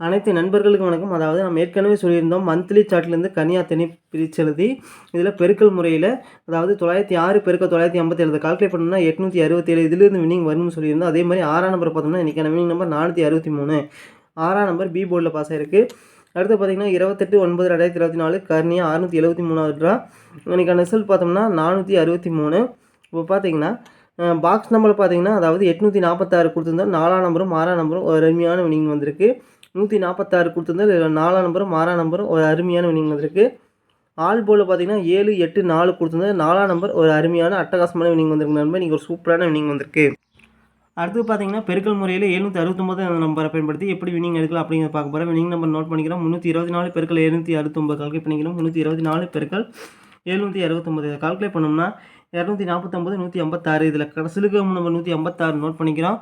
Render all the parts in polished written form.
அனைத்து நண்பர்களுக்கும் வணக்கம். அதாவது நம்ம ஏற்கனவே சொல்லியிருந்தோம் மந்த்லி சார்ட்லேருந்து கனியா தனி பிரித்து எழுதி இதில் பெருக்கல் முறையில் அதாவது 906 பெருக்கல் 987 கால்குலேட் பண்ணோம்னா 867 இதிலிருந்து வினிங் வரும்னு சொல்லியிருந்தோம். அதே மாதிரி 6ஆம் நம்பர் பார்த்தோம்னா இன்றைக்கான வினிங் நம்பர் 463. 6ஆம் நம்பர் பி போர்டில் பாஸ் ஆயிருக்கு. அடுத்து பார்த்தீங்கன்னா 28/9/2024 கர்னியா 673வது ட்ரா. இன்றைக்கான ரிசல்ட் பார்த்தோம்னா 463. இப்போ பார்த்தீங்கன்னா பாக்ஸ் நம்பர் பார்த்தீங்கன்னா அதாவது 846 கொடுத்துருந்தா 4ஆம் நம்பரும் 6ஆம் நம்பரும் ஒரு அருமையான வினிங் வந்திருக்கு. 146 கொடுத்துருந்தா 4ஆம் நம்பரும் 6ஆம் நம்பரும் ஒரு அருமையான வினிங் வந்திருக்கு. ஆல் போர்டில் பார்த்தீங்கன்னா 7, 8, 4 கொடுத்துருந்தா 4ஆம் நம்பர் ஒரு அருமையான அட்டகாசமான வினிங் வந்திருக்கு நண்பர். நீங்கள் ஒரு சூப்பரான வினிங் வந்திருக்கு. அடுத்து பார்த்தீங்கன்னா பெருக்கல் முறையில் 769 அந்த நம்பரை பயன்படுத்தி எப்படி வினிங் எடுக்கலாம் அப்படிங்கிறத பார்க்க போகிறோம். வினிங் நம்பர் நோட் பண்ணிக்கிறோம். 324 பெருக்கல் 769 கால்குலேட் பண்ணிக்கிறோம். 324 பெருக்கல் 769 கால்குலேட் பண்ணோம்னா 249 156. இதில் கடைசிலுக்கு நம்பர் 156 நோட் பண்ணிக்கிறோம்.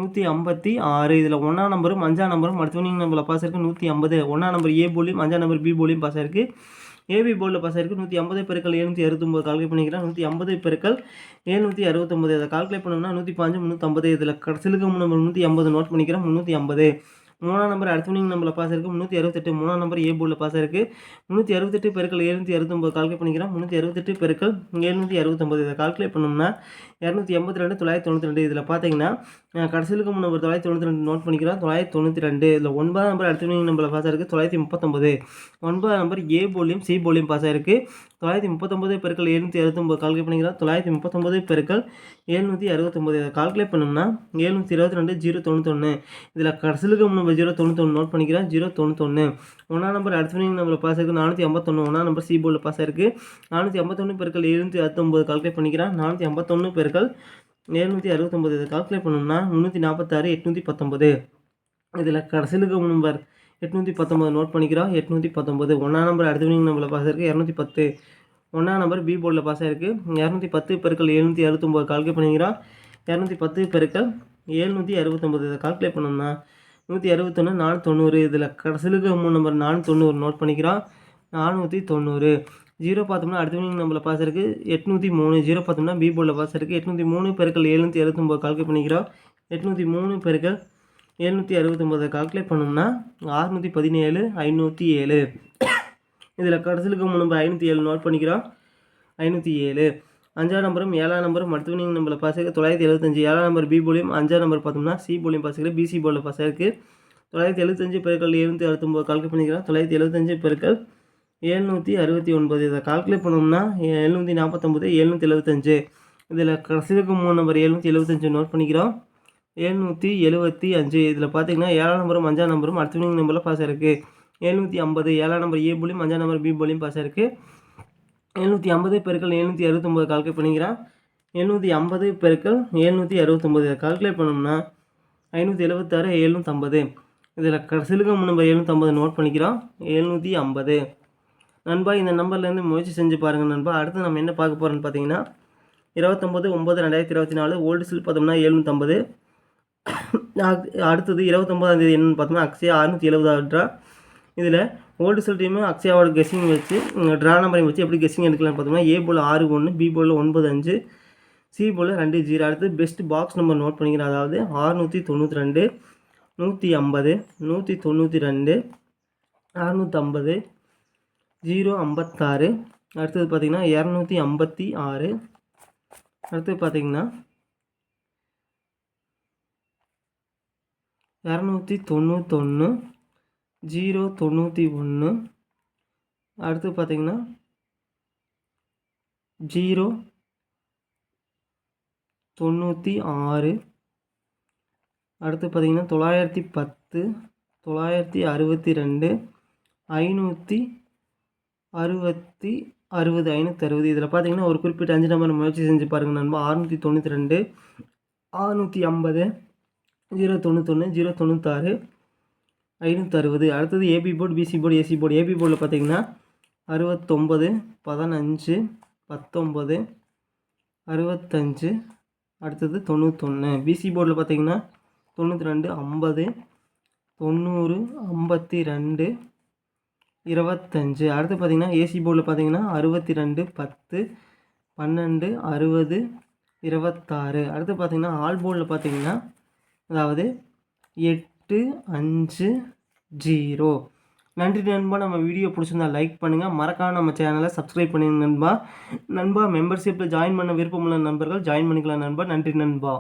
156 இதில் 1ஆம் நம்பரும் 5ஆம் நம்பரும் அடுத்த வினிங் நம்பரில் பாஸ் இருக்குது 150. 1ஆம் நம்பர் ஏ போலியும் 5ஆம் நம்பர் பி போலியும் பாஸ் ஆயிருக்கு. ஏபி போர்டில் பாஸ் ஆயிருக்கு. 150 பெருக்கல் 769 கால்குலேட் பண்ணிக்கிறேன். 150 பெருக்கல் 769 இதை கால்குலேட் பண்ணோம்னா 105 350. இதில் கடைசிலுக்கு நம்பர் 180 நோட் பண்ணிக்கிறேன். 350. 3ஆம் நம்பர் அடுத்த வினிங் நம்பரில் பாஸ் இருக்குது 368. 3ஆம் நம்பர் ஏ போர்டில் பாஸ் ஆயிருக்கு. 368 பெருக்கல் 769 கால்குலேட் பண்ணிக்கிறேன். 368 பெருக்கல் 769 இதை கால்குலேட் பண்ணோம்னா 282 992. இதில் பார்த்தீங்கன்னா கடைசிலுக்கு நம்பர் 992 நோட் பண்ணிக்கிறோம். 992 இதில் 9ஆம் நம்பர் அடுத்த வினிங் நம்பரில் பாஸ் ஆயிருக்கு 939. 9ஆம் நம்பர் ஏ போலியும் சி போலியும் பாஸ் ஆயிருக்கு. 939 பெருக்கல் 769 கால்குலேட் பண்ணிக்கிறோம். 939 பெருக்கல் 769 இதை கால்குலேட் பண்ணோம்னா 722 091. இதில் கடைசிலுக்கு நம்பர் 091 நோட் பண்ணிக்கிறேன். 091. 1ஆம் நம்பர் அடுத்த வினிங் நம்பரில் பாஸ் ஆயிருக்கு 451. 1ஆம் நம்பர் சி போர்டில் பாஸ் ஆயிருக்கு. 451 பெருக்கல் 769 கால்குலேட் பண்ணிக்கிறேன். 451 பெருக்கல் 769 இதை கால்குலேட் பண்ணோம்னா 346 819. இதில் கடைசிலுக்கு நம்பர் 819 நோட் பண்ணிக்கிறோம். 819. 1ஆம் நம்பர் அடுத்த வினிங் நம்பரில் பாஸ் ஆயிருக்கு 210. 1ஆம் நம்பர் பி போர்டில் பாஸ் ஆயிருக்கு. 210 பெருக்கல் 769 கால்குலேட் பண்ணிக்கிறோம். 210 பெருக்கல் 769 இதை கால்குலேட் பண்ணோம்னா 161 490. இதில் கடைசிலுக்கு நம்பர் 490 நோட் பண்ணிக்கிறோம். 490. 0 பார்த்தோம்னா அடுத்த வினிங் நம்பரில் பாஸ் இருக்குது 803. 0 பார்த்தோம்னா பி போர்டில் பாஸ் இருக்குது 803 பெருக்கல் 769 கால்குலேட் பண்ணிக்கிறோம். 803 பெருக்கல் 769 கால்குலேட் பண்ணோம்னா 617 507. இதில் கடைசிலுக்கு நம்பர் 507 நோட் பண்ணிக்கிறோம். 507. 5ஆம் நம்பரும் 7ஆம் நம்பரும் அடுத்த வினிங் நம்பரில் பாஸ் ஆயிருக்கு 975. 7ஆம் நம்பர் பி போலியும் 5ஆம் நம்பர் பார்த்தோம்னா சி போலியும் பாஸ் ஆகிருக்கு. பிசி போர்டில் பாஸ் ஆயிருக்கு. 975 பெருக்கல் 769 கால்குலேட் பண்ணிக்கிறோம். 975 பெருக்கல் 769 இதை கால்குலேட் பண்ணோம்னா 749 775. இதில் கடைசிலுக்கு நம்பர் 775 நோட் பண்ணிக்கிறோம். 775. இதில் பார்த்தீங்கன்னா 7ஆம் நம்பரும் 5ஆம் நம்பரும் அடுத்த வினிங் நம்பரில் பாஸ் ஆயிருக்கு 750. 7ஆம் நம்பர் ஏ போலியும் 5ஆம் நம்பர் பி போலியும் பாஸ் ஆயிருக்கு. 750 பெருக்கல் 769 கால்குலேட் பண்ணிக்கிறோம். 750 பெருக்கல் 769 இதை கால்குலேட் பண்ணோம்னா 576 750. இதில் கடைசிலுக்கு நம்பர் 750 நோட் பண்ணிக்கிறோம். 750. நண்பா இந்த நம்பர்லேருந்து முயற்சி செஞ்சு பாருங்கள் நண்பா. அடுத்து நம்ம என்ன பார்க்க போகிறோன்னு பார்த்தீங்கன்னா 29/9/2024 ஓல்டு சில் பார்த்தோம்னா 750. அடுத்தது 29ஆம் தேதி என்னென்னு பார்த்தோம்னா அக்ஷயா 670 ட்ரா. இதில் ஓல்டு சில் டீமு அக்ஷயாவோட கெஸ்ஸிங் வச்சு ட்ரா நம்பரையும் வச்சு எப்படி கெஸ்ஸிங் எடுக்கலாம்னு பார்த்தோம்னா ஏ போல் 6-1, பி போல் 9-5, சி போல் 2-0. அடுத்து பெஸ்ட் பாக்ஸ் நம்பர் நோட் பண்ணிக்கிறேன். அதாவது 692 150 192 650 056. அடுத்தது பார்த்திங்கன்னா 256. அடுத்தது பார்த்திங்கன்னா 291 091. அடுத்து பார்த்திங்கன்னா 096. அடுத்து பார்த்திங்கன்னா 910 962 560 560. இதில் பார்த்தீங்கன்னா ஒரு குறிப்பிட்ட 5 நம்பர் முயற்சி செஞ்சு பாருங்கள் நண்பா. 692 650 091 096 560. அடுத்தது A B board P C board A C board. ஏபி போர்டில் பார்த்தீங்கன்னா 69 15 19 65. அடுத்தது 91. பிசி போர்டில் பார்த்தீங்கன்னா 92 50 90 52 25. அடுத்து பார்த்தீங்கன்னா ஏசி போர்டில் பார்த்தீங்கன்னா 62 10 12 60 26. அடுத்து பார்த்தீங்கன்னா ஆல் போர்டில் பார்த்தீங்கன்னா அதாவது 8 5 0. நன்றி நண்பா. நம்ம வீடியோ பிடிச்சிருந்தா லைக் பண்ணுங்கள். மறக்காம நம்ம சேனலை சப்ஸ்கிரைப் பண்ணுங்க நண்பா. மெம்பர்ஷிப்பில் ஜாயின் பண்ண விருப்பமுள்ள நண்பர்கள் ஜாயின் பண்ணிக்கலாம் நண்பா. நன்றி நண்பா.